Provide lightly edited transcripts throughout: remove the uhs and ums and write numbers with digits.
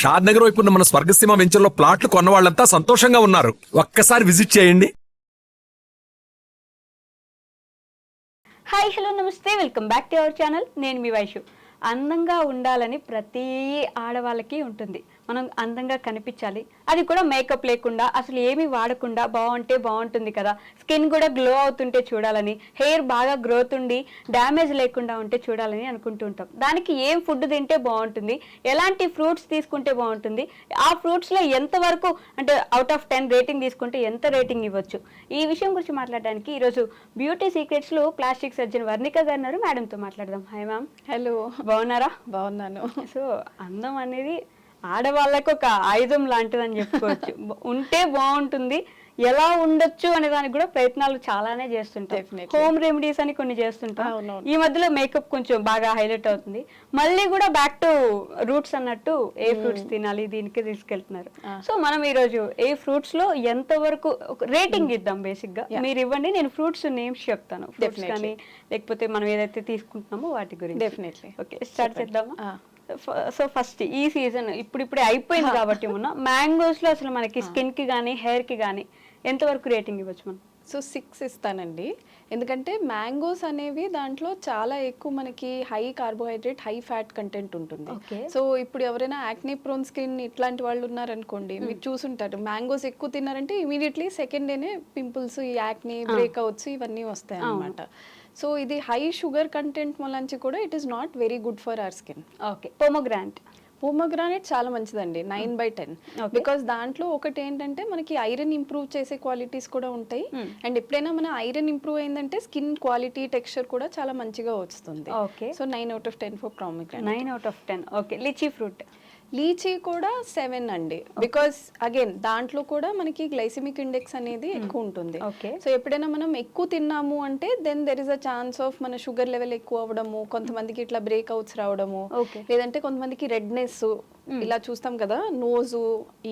షాద్ నగర్ వైపు ఉన్న మన స్వర్గసీమ వెంచర్లో ప్లాట్లు కొన్న వాళ్ళంతా సంతోషంగా ఉన్నారు. ఒక్కసారి విజిట్ చేయండి. హాయ్ హలో నమస్తే, welcome back to our channel. నేను మీ వైషు. అందంగా ఉండాలని ప్రతి ఆడవాళ్ళకి ఉంటుంది. మనం అందంగా కనిపించాలి, అది కూడా మేకప్ లేకుండా, అసలు ఏమీ వాడకుండా బాగుంటే బాగుంటుంది కదా. స్కిన్ కూడా గ్లో అవుతుంటే చూడాలని, హెయిర్ బాగా గ్రోత్ ఉండి డ్యామేజ్ లేకుండా ఉంటే చూడాలని అనుకుంటూ ఉంటాం. దానికి ఏం ఫుడ్ తింటే బాగుంటుంది, ఎలాంటి ఫ్రూట్స్ తీసుకుంటే బాగుంటుంది, ఆ ఫ్రూట్స్లో ఎంతవరకు అంటే అవుట్ ఆఫ్ 10 రేటింగ్ తీసుకుంటే ఎంత రేటింగ్ ఇవ్వచ్చు, ఈ విషయం గురించి మాట్లాడడానికి ఈరోజు బ్యూటీ సీక్రెట్స్లో ప్లాస్టిక్ సర్జన్ వర్ణిక గారు ఉన్నారు. మేడంతో మాట్లాడదాం. Hi ma'am. హలో, బాగున్నారా? బాగున్నాను. సో అందం అనేది ఆడవాళ్ళకు ఒక ఆయుధం లాంటిదని చెప్పుకోవచ్చు. ఉంటే బాగుంటుంది, ఎలా ఉండొచ్చు అనే దానికి కూడా ప్రయత్నాలు చాలానే చేస్తుంటాం. హోమ్ రెమెడీస్ అని కొన్ని చేస్తుంటాం. ఈ మధ్యలో మేకప్ కొంచెం బాగా హైలైట్ అవుతుంది. మళ్ళీ కూడా బ్యాక్ టు రూట్స్ అన్నట్టు ఏ ఫ్రూట్స్ తినాలి దీనికి తీసుకెళ్తున్నారు. సో మనం ఈరోజు ఏ ఫ్రూట్స్ లో ఎంత వరకు రేటింగ్ ఇద్దాం. బేసిక్ గా మీరు ఇవ్వండి, నేను ఫ్రూట్స్ నేమ్స్ చెప్తాను. ఫ్రూట్స్ కానీ లేకపోతే మనం ఏదైతే తీసుకుంటున్నామో వాటి గురించి. డెఫినెట్లీ. ఓకే, స్టార్ట్ చేద్దామా? సో ఫస్ట్ ఈ సీజన్ ఇప్పుడిప్పుడే అయిపోయింది కాబట్టి మొన్న మ్యాంగోస్ లో అసలు మనకి స్కిన్ కి కానీ హెయిర్ కి కానీ ఎంతవరకు రేటింగ్ ఇవ్వచ్చు మనం? సో 6 ఇస్తానండి. ఎందుకంటే మ్యాంగోస్ అనేవి దాంట్లో చాలా ఎక్కువ మనకి high carbohydrate, high fat content ఉంటుంది. సో ఇప్పుడు ఎవరైనా యాక్నీ ప్రోన్ స్కిన్ ఇట్లాంటి వాళ్ళు ఉన్నారనుకోండి, మీరు చూసుంటారు మ్యాంగోస్ ఎక్కువ తిన్నారంటే ఇమీడియట్లీ సెకండ్ డేనే పింపుల్స్, ఈ యాక్నీ, బ్రేక్అవుట్స్ ఇవన్నీ వస్తాయి అన్నమాట. సో ఇది హై షుగర్ కంటెంట్ వల్ల కూడా it is not very good for our skin. Okay, pomegranate చాలా మంచిదండి, 9/10. బికాస్ దాంట్లో ఒకటి ఏంటంటే మనకి ఐరన్ ఇంప్రూవ్ చేసే క్వాలిటీస్ కూడా ఉంటాయి. అండ్ ఎప్పుడైనా మన ఐరన్ ఇంప్రూవ్ అయిందంటే స్కిన్ క్వాలిటీ, టెక్స్చర్ కూడా చాలా మంచిగా వస్తుంది. So 9/10 for pomegranate. 9/10. Okay, lychee fruit. Lychee కూడా 7 అండి. బికాస్ అగైన్ దాంట్లో కూడా మనకి గ్లైసిమిక్ ఇండెక్స్ అనేది ఎక్కువ ఉంటుంది. సో ఎప్పుడైనా మనం ఎక్కువ తిన్నాము అంటే then there is a chance of మన షుగర్ లెవెల్ ఎక్కువ అవ్వడము, కొంతమందికి ఇట్లా బ్రేక్అవుట్స్ రావడము, లేదంటే కొంతమందికి రెడ్నెస్ ఇలా చూస్తాం కదా, నోజు,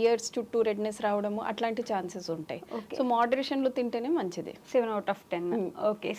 ఇయర్స్ చుట్టూ రెడ్నెస్ రావడము, అట్లాంటి ఛాన్సెస్ ఉంటాయి. సో మోడరేషన్ లో తింటేనే మంచిది. 7/10. Okay,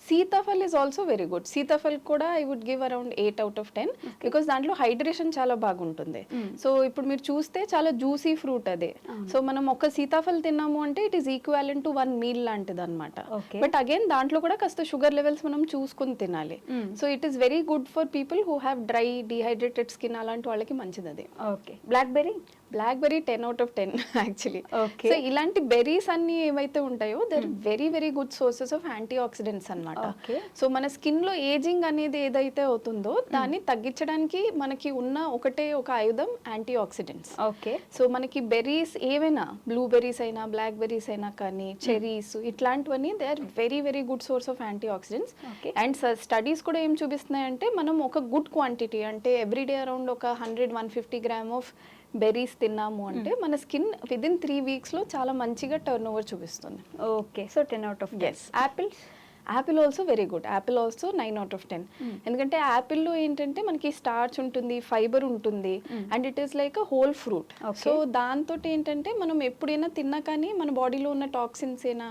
sitaphal is also very good. Sitaphal కూడా I would give around 8/10 because దాంట్లో హైడ్రేషన్ చాలా బాగుంటుంది. సో ఇప్పుడు మీరు చూస్తే చాలా జ్యూసీ ఫ్రూట్ అదే. సో మనం ఒక సీతాఫల్ తిన్నాము అంటే it is equivalent to 1 meal లాంటిది అనమాట. బట్ అగైన్ దాంట్లో కూడా కాస్త షుగర్ లెవెల్స్ మనం చూసుకుని తినాలి. So it is very good for people who have dry, dehydrated skin, అలాంటి వాళ్ళకి మంచిది అది. Okay, blackberry 10/10 actually. సో ఇలాంటి బెర్రీస్ అన్ని ఏవైతే ఉంటాయో they are very very good sources of antioxidants అన్నమాట. సో మన స్కిన్ లో ఏజింగ్ అనేది ఏదైతే అవుతుందో దాన్ని తగ్గించడానికి మనకి ఉన్న ఒక ఆయుధం యాంటీ ఆక్సిడెంట్స్. ఓకే, సో మనకి బెర్రీస్ ఏవైనా, బ్లూబెర్రీస్ అయినా, బ్లాక్ బెర్రీస్ అయినా కానీ, చెరీస్, ఇట్లాంటివన్నీ they are very very good source of antioxidants. And studies కూడా ఏం చూపిస్తున్నాయంటే మనం ఒక గుడ్ క్వాంటిటీ అంటే ఎవ్రీడే అరౌండ్ ఒక 100-150 గ్రామ్ ఆఫ్ బెర్రీస్ తిన్నాము అంటే మన స్కిన్ విదిన్ 3 weeks లో చాలా మంచిగా టర్న్ ఓవర్ చూపిస్తుంది. Okay, so 10/10. Apple also very good. Apple also 9/10. ఎందుకంటే యాపిల్లో ఏంటంటే మనకి స్టార్చ్ ఉంటుంది, ఫైబర్ ఉంటుంది, and it is like a whole fruit. So దాంతో ఏంటంటే మనం ఎప్పుడైనా తిన్నా కానీ మన బాడీలో ఉన్న టాక్సిన్స్ అయినా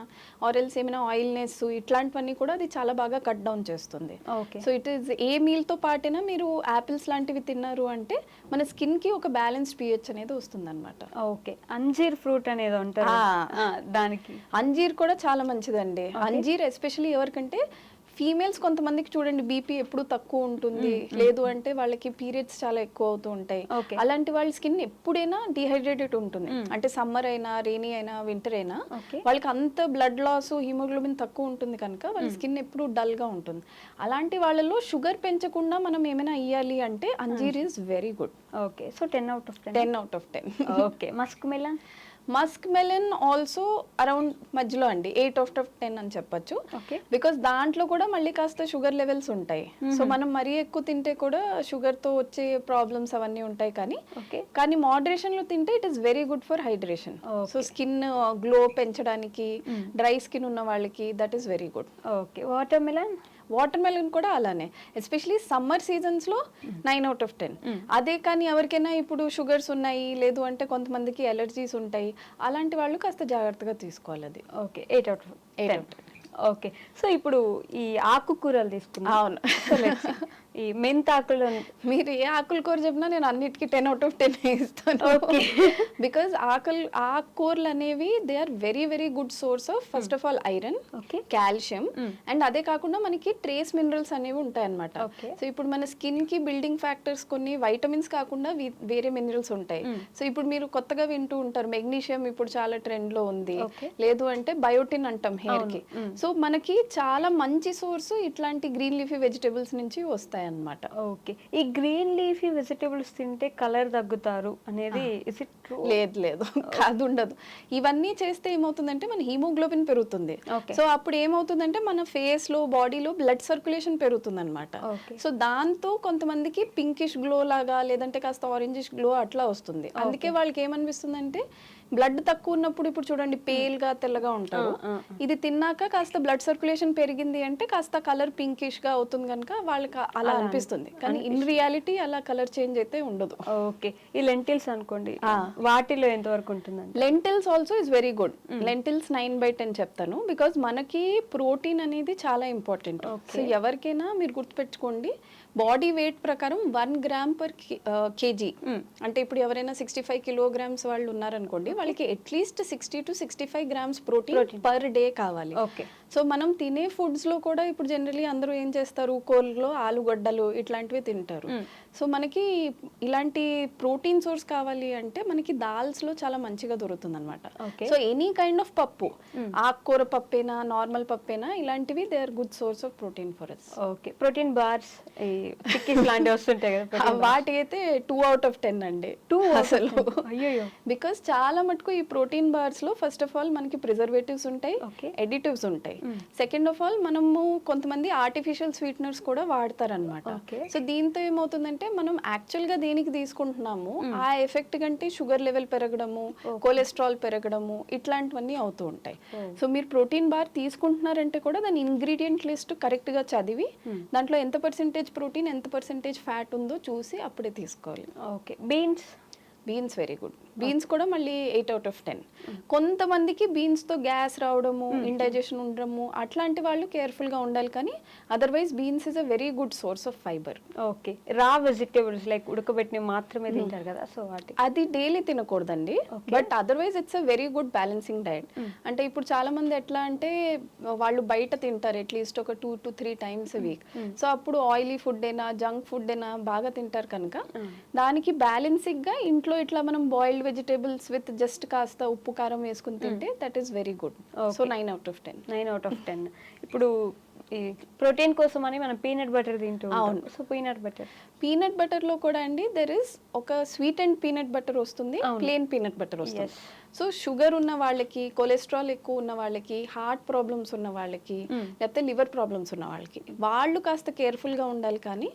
ఆరెల్స్ ఏమైనా ఆయిల్నెస్ ఇట్లాంటివన్నీ కూడా అది చాలా బాగా కట్ డౌన్ చేస్తుంది. సో ఇట్ ఈస్ ఏ మీల్తో పాటైనా మీరు యాపిల్స్ లాంటివి తిన్నారు అంటే మన స్కిన్ కి ఒక బ్యాలెన్స్డ్ pH అనేది వస్తుంది అనమాట. ఓకే, అంజీర్ ఫ్రూట్ అనేది ఉంటారు, దానికి అంజీర్ కూడా చాలా మంచిదండి. అంజీర్ ఎస్పెషల్లీ ఎవరికంటే ఫీమేల్స్ కొంతమందికి చూడండి బీపీ ఎప్పుడు తక్కువ ఉంటుంది, లేదు అంటే వాళ్ళకి పీరియడ్స్ చాలా ఎక్కువ అవుతూ ఉంటాయి. అలాంటి వాళ్ళ స్కిన్ ఎప్పుడైనా డిహైడ్రేటెడ్ ఉంటుంది. అంటే సమ్మర్ అయినా, రెయినీ అయినా, వింటర్ అయినా వాళ్ళకి అంత బ్లడ్ లాస్, హిమోగ్లోబిన్ తక్కువ ఉంటుంది కనుక వాళ్ళ స్కిన్ ఎప్పుడు డల్ గా ఉంటుంది. అలాంటి వాళ్ళలో షుగర్ పెంచకుండా మనం ఏమైనా ఇయ్యాలి అంటే anjeer is very good. Okay, so 10/10. 10/10. Okay, musk melon also around మధ్యలో అండి, 8/10 అని చెప్పొచ్చు. బికాస్ దాంట్లో కూడా మళ్ళీ కాస్త షుగర్ లెవెల్స్ ఉంటాయి. సో మనం మరీ ఎక్కువ తింటే కూడా షుగర్ తో వచ్చే ప్రాబ్లమ్స్ అవన్నీ ఉంటాయి. కానీ మోడరేషన్ లో తింటే it is very good for hydration. So skin glow పెంచడానికి, డ్రై స్కిన్ ఉన్న వాళ్ళకి that is very good. Okay, water melon కూడా అలానే, ఎస్పెషలీ సమ్మర్ సీజన్స్ లో 9/10. అదే కానీ ఎవరికైనా ఇప్పుడు షుగర్స్ ఉన్నాయి, లేదు అంటే కొంతమందికి ఎలర్జీస్ ఉంటాయి, అలాంటి వాళ్ళు కాస్త జాగ్రత్తగా తీసుకోవాలి అది. ఓకే, 8/10. ఓకే, సో ఇప్పుడు ఈ ఆకుకూరలు తీసుకున్నాం. అవును. ఈ మెంతాకులు మీరు ఏ ఆకుల కూర చెప్పినా నేను అన్నిటికీ 10/10 ఇస్తాను. బికాజ్ ఆకుకూరలు అనేవి they are very very good source of first of all iron, calcium, and అదే కాకుండా మనకి ట్రేస్ మినరల్స్ అనేవి ఉంటాయి అనమాట. సో ఇప్పుడు మన స్కిన్ కి బిల్డింగ్ ఫ్యాక్టర్స్ కొన్ని వైటమిన్స్ కాకుండా వేరే మినరల్స్ ఉంటాయి. సో ఇప్పుడు మీరు కొత్తగా వింటూ ఉంటారు మెగ్నీషియం ఇప్పుడు చాలా ట్రెండ్ లో ఉంది, లేదు అంటే బయోటిన్ అంటాం హెయిర్ కి. సో మనకి చాలా మంచి సోర్స్ ఇట్లాంటి గ్రీన్ లీఫీ వెజిటేబుల్స్ నుంచి వస్తాయి అన్నమాట. ఓకే, ఈ గ్రీన్ లీఫీ వెజిటేబుల్స్ తింటే కలర్ తగ్గుతారు అనేది ఇస్ ఇట్ ట్రూ? లేదు కాదు, ఉండదు. ఇవన్నీ చేస్తే ఏమవుతుందంటే మన హీమోగ్లోబిన్ పెరుగుతుంది. సో అప్పుడు ఏమవుతుందంటే మన ఫేస్ లో బాడీలో బ్లడ్ సర్క్యులేషన్ పెరుగుతుంది అనమాట. సో దాంతో కొంతమందికి పింకిష్ గ్లో లాగా లేదంటే కాస్త ఆరెంజిష్ గ్లో అట్లా వస్తుంది. అందుకే వాళ్ళకి ఏమనిపిస్తుంది అంటే బ్లడ్ తక్కువ ఉన్నప్పుడు ఇప్పుడు చూడండి పేల్ గా తెల్లగా ఉంటారు, ఇది తిన్నాక కాస్త బ్లడ్ సర్క్యులేషన్ పెరిగింది అంటే కాస్త కలర్ పింకిష్ గా అవుతుంది కనుక వాళ్ళకి అలా అనిపిస్తుంది. కానీ ఇన్ రియాలిటీ అలా కలర్ చేంజ్ అయితే ఉండదు. ఓకే, ఈ లెంటిల్స్ అనుకోండి వాటిలో ఎంత వరకు ఉంటుందండి? Lintels also is very good. Lintels 9/10 చెప్తాను, బికాజ్ మనకి ప్రోటీన్ అనేది చాలా ఇంపార్టెంట్. సో ఎవరికైనా మీరు గుర్తుపెట్టుకోండి, బాడీ వెయిట్ ప్రకారం 1 గ్రామ్ పర్ కేజీ, అంటే ఇప్పుడు ఎవరైనా 65 కిలోగ్రామ్స్ వాళ్ళు ఉన్నారనుకోండి, వాళ్ళకి at least 60 to 65 grams protein per day కావాలి. సో మనం తినే ఫుడ్స్ లో కూడా ఇప్పుడు జనరలీ అందరూ ఏం చేస్తారు, కూరలో ఆలుగడ్డలు ఇట్లాంటివి తింటారు. సో మనకి ఇలాంటి ప్రోటీన్ సోర్స్ కావాలి అంటే మనకి దాల్స్ లో చాలా మంచిగా దొరుకుతుంది అనమాట. సో ఎనీ కైండ్ ఆఫ్ పప్పు, ఆకుకూర పప్పేనా నార్మల్ పప్పేనా, ఇలాంటివి they are good source of protein for us. Okay, protein bars లాంటివి వస్తుంటాయి కదా, వాటి అయితే 2/10 అండి. 2 అసలు. అయ్యో, బికాస్ చాలా మటుకు ఈ ప్రోటీన్ బార్స్ లో ఫస్ట్ ఆఫ్ ఆల్ మనకి ప్రిజర్వేటివ్స్ ఉంటాయి, ఎడిటివ్స్ ఉంటాయి. సెకండ్ ఆఫ్ ఆల్ మనము కొంతమంది ఆర్టిఫిషియల్ స్వీట్నర్స్ కూడా వాడతారనమాట. సో దీంతో ఏమవుతుందంటే మనం యాక్చువల్ గా దేనికి తీసుకుంటున్నాము ఆ ఎఫెక్ట్ కంటే షుగర్ లెవెల్ పెరగడము, కొలెస్ట్రాల్ పెరగడము ఇట్లాంటివన్నీ అవుతూ ఉంటాయి. సో మీరు ప్రోటీన్ బార్ తీసుకుంటున్నారంటే కూడా దాని ఇంగ్రీడియంట్ లిస్ట్ కరెక్ట్ గా చదివి దాంట్లో ఎంత పర్సెంటేజ్ ప్రోటీన్ ఎంత పర్సెంటేజ్ ఫ్యాట్ ఉందో చూసి అప్పుడే తీసుకోవాలి. Okay, beans very good. Beans కూడా మళ్ళీ 8/10. కొంతమందికి బీన్స్ తో గ్యాస్ రావడము, ఇండైజెషన్ ఉండడము అట్లాంటి వాళ్ళు కేర్ఫుల్ గా ఉండాలి, కానీ otherwise beans is a very good source of fibre. Okay, raw vegetables like ఉడకబెట్టిన మాత్రమే తింటారు కదా, సో అది డైలీ తినకూడదండి. But otherwise it's a very good balancing diet. అంటే ఇప్పుడు చాలా మంది ఎట్లా అంటే వాళ్ళు బయట తింటారు అట్లీస్ట్ ఒక 2 to 3 times a week. So అప్పుడు ఆయిలీ ఫుడ్ అయినా జంక్ ఫుడ్ అయినా బాగా తింటారు కనుక దానికి బ్యాలెన్సింగ్ గా ఇంట్లో ఇట్లా మనం బాయిల్డ్ వెజిటేబుల్స్ విత్ జస్ట్ కాస్త ఉప్పు కారం వేసుకుని తింటే that is very good. So 9/10. 9/10. ఇప్పుడు ఈ ప్రోటీన్ కోసం అని మనం పీనట్ బటర్ తింటూ ఉంటాం. సో పీనట్ బటర్ లో కూడా అండి దెర్ ఇస్ ఒక స్వీట్ అండ్ పీనట్ బటర్ వస్తుంది, ప్లేన్ పీనట్ బటర్ వస్తుంది. సో షుగర్ ఉన్న వాళ్ళకి, కొలెస్ట్రాల్ ఎక్కువ ఉన్న వాళ్ళకి, హార్ట్ ప్రాబ్లమ్స్ ఉన్న వాళ్ళకి, లేకపోతే లివర్ ప్రాబ్లమ్స్ ఉన్న వాళ్ళకి వాళ్ళు కాస్త కేర్ఫుల్ గా ఉండాలి. కానీ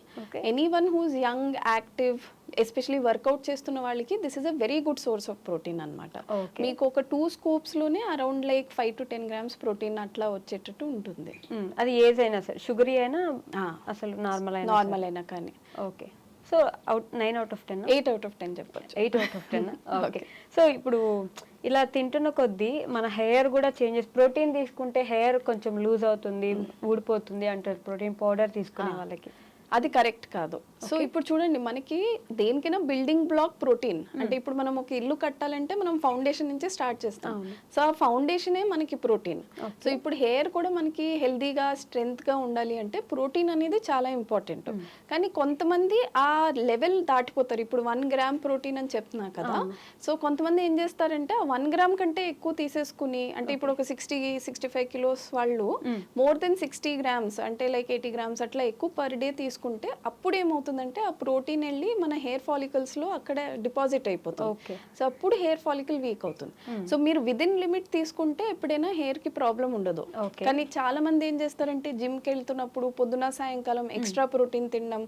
anyone who's young, active, especially workout చేస్తున్న వాళ్ళకి this is a very good source of protein అనమాట. మీకు ఒక 2 scoops లోనే around like 5 to 10 grams protein అట్లా వచ్చేటట్టు ఉంటుంది. అది ఏజ్ అయినా సరే, షుగరీ అయినా అసలు నార్మల్ అయినా కానీ. ఓకే, సో 9/10, 8/10 చెప్పచ్చు. 8/10. ఓకే, సో ఇప్పుడు ఇలా తింటున్న కొద్దీ మన హెయిర్ కూడా చేంజెస్, ప్రోటీన్ తీసుకుంటే హెయిర్ కొంచెం లూజ్ అవుతుంది, ఊడిపోతుంది అంటారు ప్రోటీన్ పౌడర్ తీసుకునే వాళ్ళకి. అది కరెక్ట్ కాదు. సో ఇప్పుడు చూడండి మనకి దేనికైనా బిల్డింగ్ బ్లాక్ ప్రోటీన్. అంటే ఇప్పుడు మనం ఒక ఇల్లు కట్టాలంటే మనం ఫౌండేషన్ నుంచే స్టార్ట్ చేస్తాం. సో ఆ ఫౌండేషనే మనకి ప్రోటీన్. సో ఇప్పుడు హెయిర్ కూడా మనకి హెల్దీగా స్ట్రెంగ్త్ గా ఉండాలి అంటే ప్రోటీన్ అనేది చాలా ఇంపార్టెంట్. కానీ కొంతమంది ఆ లెవెల్ దాటిపోతారు. ఇప్పుడు 1 గ్రామ్ ప్రోటీన్ అని చెప్తున్నా కదా, సో కొంతమంది ఏం చేస్తారంటే ఆ 1 గ్రామ్ కంటే ఎక్కువ తీసేసుకుని, అంటే ఇప్పుడు ఒక 60-65 kilos వాళ్ళు మోర్ దెన్ 60 grams అంటే లైక్ 80 grams అట్లా ఎక్కువ పర్ డే తీసుకుంటే అప్పుడు ఏమవుతుందంటే ఆ ప్రోటీన్ వెళ్ళి మన హెయిర్ ఫాలికల్స్ లో అక్కడ డిపాజిట్ అయిపోతుంది. సో అప్పుడు హెయిర్ ఫాలికల్ వీక్ అవుతుంది. సో మీరు విదిన్ లిమిట్ తీసుకుంటే ఎప్పుడైనా హెయిర్ కి ప్రాబ్లం ఉండదు. కానీ చాలా మంది ఏం చేస్తారంటే జిమ్ కి వెళ్తున్నప్పుడు పొద్దున సాయంకాలం ఎక్స్ట్రా ప్రోటీన్ తినడం,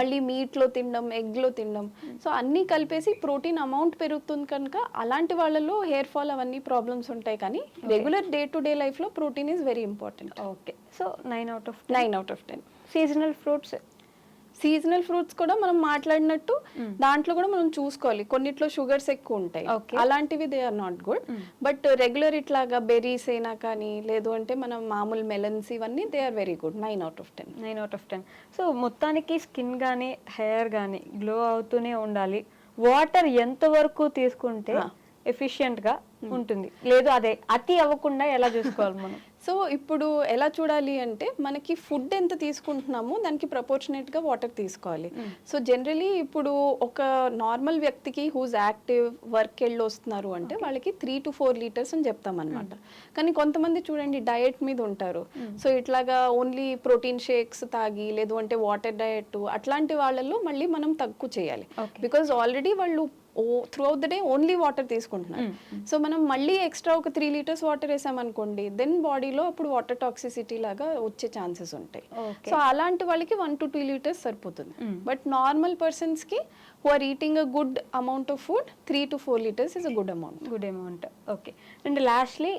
మళ్ళీ మీట్ లో తినడం, ఎగ్ లో తినడం, సో అన్ని కలిపేసి ప్రోటీన్ అమౌంట్ పెరుగుతుంది కనుక అలాంటి వాళ్ళలో హెయిర్ ఫాల్ అవన్నీ ప్రాబ్లమ్స్ ఉంటాయి. కానీ regular day to day life లో protein is very important. Okay, so 9/10. 9/10. Seasonal fruits seasonal fruits కూడా మనం మాట్లాడినట్టు దాంట్లో కూడా మనం చూసుకోవాలి, కొన్నిట్లో షుగర్స్ ఎక్కువ ఉంటాయి, Okay. అలాంటివి they are not good. But regular ఇట్లాగా బెర్రీస్ అయినా కానీ, లేదు అంటే మనం మామూలు మెలన్స్ ఇవన్నీ they are very good. 9/10. 9/10. So మొత్తానికి స్కిన్ కానీ హెయిర్ కానీ గ్లో అవుతూనే ఉండాలి. వాటర్ ఎంతవరకు తీసుకుంటే ఎఫిషియెంట్ గా ఉంటుంది, లేదు అదే అతి అవ్వకుండా ఎలా చూసుకోవాలి మనం? సో ఇప్పుడు ఎలా చూడాలి అంటే మనకి ఫుడ్ ఎంత తీసుకుంటున్నామో దానికి ప్రపోర్షనేట్ గా వాటర్ తీసుకోవాలి. సో జనరలీ ఇప్పుడు ఒక నార్మల్ వ్యక్తికి హూజ్ యాక్టివ్ వర్క్ వెళ్ళి వస్తున్నారు అంటే వాళ్ళకి 3 to 4 లీటర్స్ అని చెప్తాం అనమాట. కానీ కొంతమంది చూడండి డయట్ మీద ఉంటారు, సో ఇట్లాగా ఓన్లీ ప్రోటీన్ షేక్స్ తాగి, లేదు అంటే వాటర్ డయట్, అట్లాంటి వాళ్ళల్లో మళ్ళీ మనం తక్కువ చేయాలి. బికాజ్ ఆల్రెడీ వాళ్ళు through out the day only water తీసుకుంటున్నారు. సో మనం మళ్ళీ ఎక్స్ట్రా ఒక 3 లీటర్స్ వాటర్ వేసామనుకోండి, దెన్ బాడీలో అప్పుడు వాటర్ టాక్సిసిటీ లాగా వచ్చే ఛాన్సెస్ ఉంటాయి. సో అలాంటి వాళ్ళకి 1 to 2 లీటర్స్ సరిపోతుంది. బట్ నార్మల్ పర్సన్స్ కి who are eating a good amount of food 3 to 4 litres is a good amount. Good amount. Okay. And lastly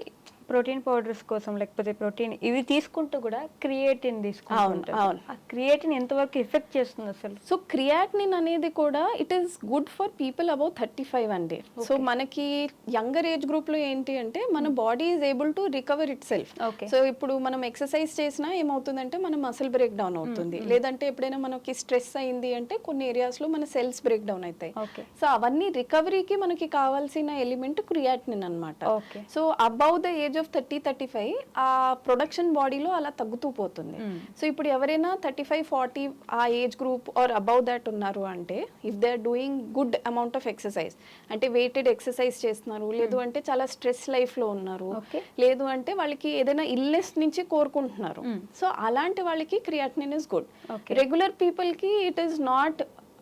protein powders కోసం లేకపోతే ప్రోటీన్ ఇవి తీసుకుంటూ కూడా క్రియేటిన్ తీసుకుంటూ, అవును. ఆ క్రియేటిన్ ఎంతవరకు ఎఫెక్ట్ చేస్తుంది అసలు? సో క్రియాటినిన్ అనేది కూడా it is good for people above 35 అండి. సో మనకి యంగర్ ఏజ్ గ్రూప్ లో ఏంటి అంటే మన body is able to recover it self. So ఇప్పుడు మనం ఎక్సర్సైజ్ చేసినా ఏమవుతుందంటే మన మసిల్ బ్రేక్ డౌన్ అవుతుంది, లేదంటే ఎప్పుడైనా మనకి స్ట్రెస్ అయింది అంటే కొన్ని ఏరియాస్ లో మన సెల్స్ బ్రేక్ డౌన్ అవుతాయి. సో అవన్నీ రికవరీకి మనకి కావాల్సిన ఎలిమెంట్ క్రియాటినిన్ అన్నమాట. So above the age of 30-35 ఆ ప్రొడక్షన్ బాడీలో అలా తగ్గుతూ పోతుంది. సో ఇప్పుడు ఎవరైనా 35-40 ఆ age group or above that ఉన్నారు అంటే, if they are doing good amount of exercise, అంటే వెయిటెడ్ ఎక్సర్సైజ్ చేస్తున్నారు, లేదు అంటే చాలా స్ట్రెస్ లైఫ్ లో ఉన్నారు, లేదు అంటే వాళ్ళకి ఏదైనా ఇల్నెస్ నుంచి కోరుకుంటున్నారు, సో అలాంటి వాళ్ళకి creatinine is good. Regular people కి it is not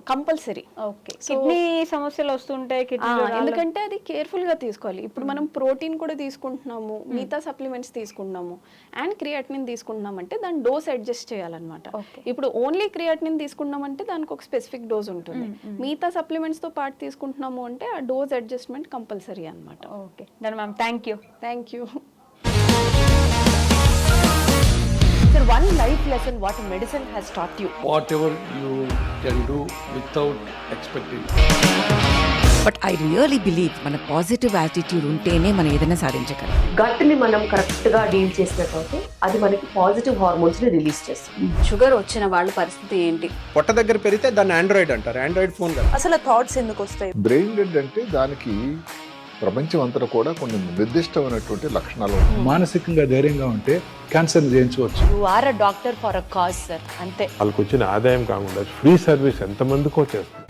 compulsory. Kidney సమస్యలు వస్తుంటాయి, ఎందుకంటే అది కేర్ఫుల్ గా తీసుకోవాలి. ఇప్పుడు మనం ప్రోటీన్ కూడా తీసుకుంటున్నాము, మిగతా సప్లిమెంట్స్ తీసుకుంటున్నాము, అండ్ క్రియాటినిన్ తీసుకుంటున్నాం అంటే దాని డోస్ అడ్జస్ట్ చేయాలన్నమాట. ఇప్పుడు ఓన్లీ క్రియాటినిన్ తీసుకున్నామంటే దానికి ఒక స్పెసిఫిక్ డోస్ ఉంటుంది, మిగతా సప్లిమెంట్స్ తో పాటు తీసుకుంటున్నాము అంటే ఆ డోస్ అడ్జస్ట్మెంట్ కంపల్సరీ అన్నమాట. Okay done ma'am, thank you. Thank you. Sir, one life lesson what medicine has taught you. Whatever you can do without expecting. But I really believe మన positive attitude ఉంటేనే మనం ఏదైనా సాధించగలం. గట్ని మనం కరెక్ట్గా deal చేసినట్లయితే అది మనకి పాజిటివ్ హార్మోన్స్ని రిలీజ్ చేస్తుంది. షుగర్ వచ్చిన వాళ్ళ పరిస్థితి ఏంటి? పొట్ట దగ్గర పెరిగితే దాన్ని ఆండ్రాయిడ్ అంటారు, ఆండ్రాయిడ్ ఫోన్ కదా. అసలు థాట్స్ ఎందుకు వస్తాయి? బ్రెయిన్ డెడ్ అంటే దానికి ప్రపంచం అంతా కూడా కొన్ని నిర్దిష్టమైనటువంటి లక్షణాలు ఉంటాయి. మానసికంగా ధైర్యంగా ఉంటే క్యాన్సర్ జయించవచ్చు. You are a doctor for a cause sir, అంతే. వాళ్ళకి వచ్చిన ఆదాయం కాకుండా ఫ్రీ సర్వీస్ ఎంతమందికో చేస్తుంది.